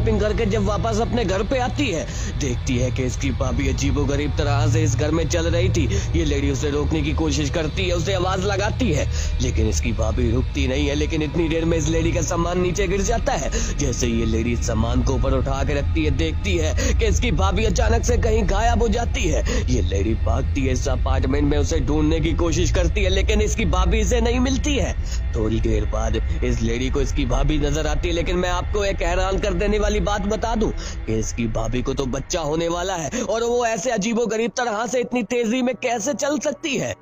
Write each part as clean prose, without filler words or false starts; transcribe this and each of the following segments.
Shopping करके जब वापस अपने घर पे आती है, देखती है कि इसकी भाभी अजीबोगरीब तरह से इस घर में चल रही थी। ये लेडी उसे रोकने की कोशिश करती है, उसे आवाज लगाती है, लेकिन इसकी भाभी रुकती नहीं है। लेकिन इतनी देर में इस लेडी का सामान नीचे गिर जाता है। जैसे ये लेडी सामान को ऊपर उठा के रखती है, देखती है कि इसकी भाभी अचानक से कहीं गायब हो जाती है। ये लेडी भागती है, इस अपार्टमेंट में उसे ढूंढने की कोशिश करती है, लेकिन इसकी भाभी इसे नहीं मिलती है। थोड़ी देर बाद इस लेडी को इसकी भाभी नजर आती है, लेकिन मैं आपको एक हैरान कर देने वाली बात बता दूं कि इसकी भाभी को तो बच्चा होने वाला है और वो ऐसे अजीबोगरीब तरह से इतनी तेजी में कैसे चल सकती है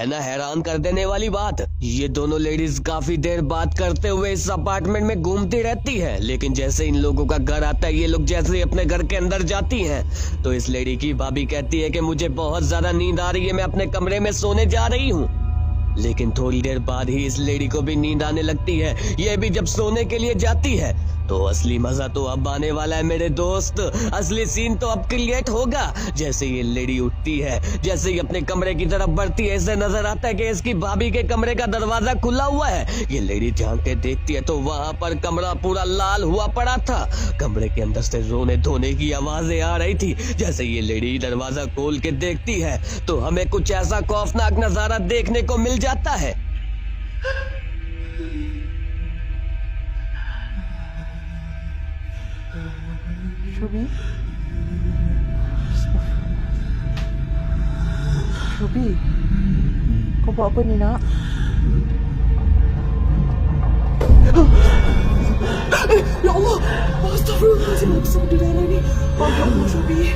ना हैरान कर देने वाली बात। ये दोनों लेडीज काफी देर बात करते हुए इस अपार्टमेंट में घूमती रहती है, लेकिन जैसे इन लोगों का घर आता है, ये लोग जैसे ही अपने घर के अंदर जाती हैं, तो इस लेडी की भाभी कहती है कि मुझे बहुत ज्यादा नींद आ रही है, मैं अपने कमरे में सोने जा रही हूँ। लेकिन थोड़ी देर बाद ही इस लेडी को भी नींद आने लगती है। ये भी जब सोने के लिए जाती है तो असली मजा तो अब आने वाला है मेरे दोस्त। असली सीन तो अब क्रिएट होगा। जैसे ये लेडी उठती है, जैसे ही अपने कमरे की तरफ बढ़ती है, इसे नजर आता है कि इसकी भाभी के कमरे का दरवाजा खुला हुआ है। ये लेडी झांक के देखती है तो वहाँ पर कमरा पूरा लाल हुआ पड़ा था। कमरे के अंदर से रोने धोने की आवाजें आ रही थी। जैसे ये लेडी दरवाजा खोल के देखती है तो हमें कुछ ऐसा खौफनाक नजारा देखने को मिल जाता है। Shubi? Shubi? Kau buat apa ni nak? Ya Allah! Astagfirullahaladzim. Apa di dalam ni? Ya Allah, Shubi.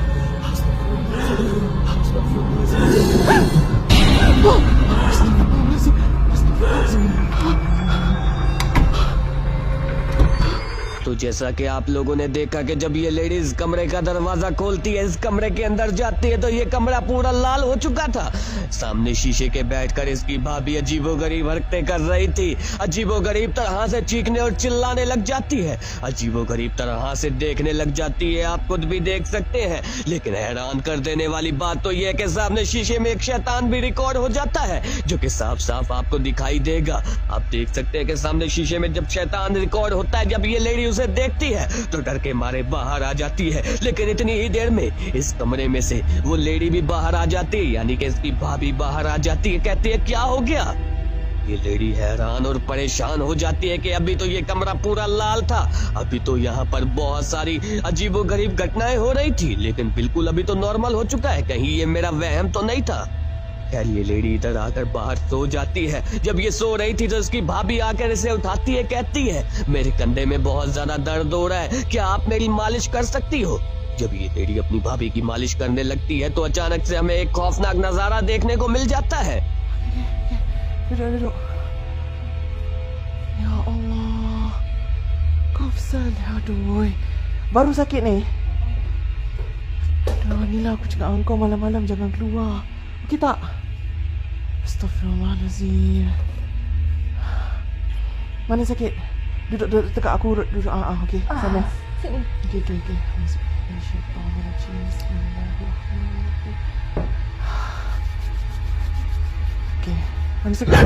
तो जैसा कि आप लोगों ने देखा कि जब ये लेडीज कमरे का दरवाजा खोलती है, इस कमरे के अंदर जाती है, तो ये कमरा पूरा लाल हो चुका था। सामने शीशे के बैठकर इसकी भाभी अजीबोगरीब हरकतें कर रही थी। अजीबोगरीब तरह से चीखने और चिल्लाने लग जाती है, अजीबोगरीब तरह से देखने लग जाती है। आप खुद भी देख सकते हैं। लेकिन हैरान कर देने वाली बात तो यह है कि सामने शीशे में एक शैतान भी रिकॉर्ड हो जाता है, जो कि साफ साफ आपको दिखाई देगा। आप देख सकते हैं कि सामने शीशे में जब शैतान रिकॉर्ड होता है, जब ये लेडी उसे देखती है तो डर के मारे बाहर आ जाती है। लेकिन इतनी ही देर में इस कमरे में से वो लेडी भी बाहर आ जाती है, यानी कि इसकी भाभी बाहर आ जाती है। कहती है क्या हो गया? ये लेडी हैरान और परेशान हो जाती है कि अभी तो ये कमरा पूरा लाल था, अभी तो यहाँ पर बहुत सारी अजीबोगरीब घटनाएं हो रही थी, लेकिन बिल्कुल अभी तो नॉर्मल हो चुका है। कहीं ये मेरा वहम तो नहीं था? खैर ये लेडी इधर आकर बाहर सो जाती है। जब ये सो रही थी तो इसकी भाभी आकर इसे उठाती है, कहती है मेरे कंधे में बहुत ज्यादा दर्द हो रहा है, क्या आप मेरी मालिश कर सकती हो? जब ये लेडी अपनी भाभी की मालिश करने लगती है तो अचानक से हमें एक खौफनाक नजारा देखने को मिल जाता है। Duduk. Ya Allah. Kau salah, aduh. Baru sakit ni. Aduh, inilah aku cakap dengan kau malam-malam jangan keluar. Okey tak? Astaghfirullahalazim. Mana sakit? Duduk dekat aku. Duduk. Okey. Sana. Sini. Okey. Bismillahirrahmanirrahim. Okey. Mana sakit?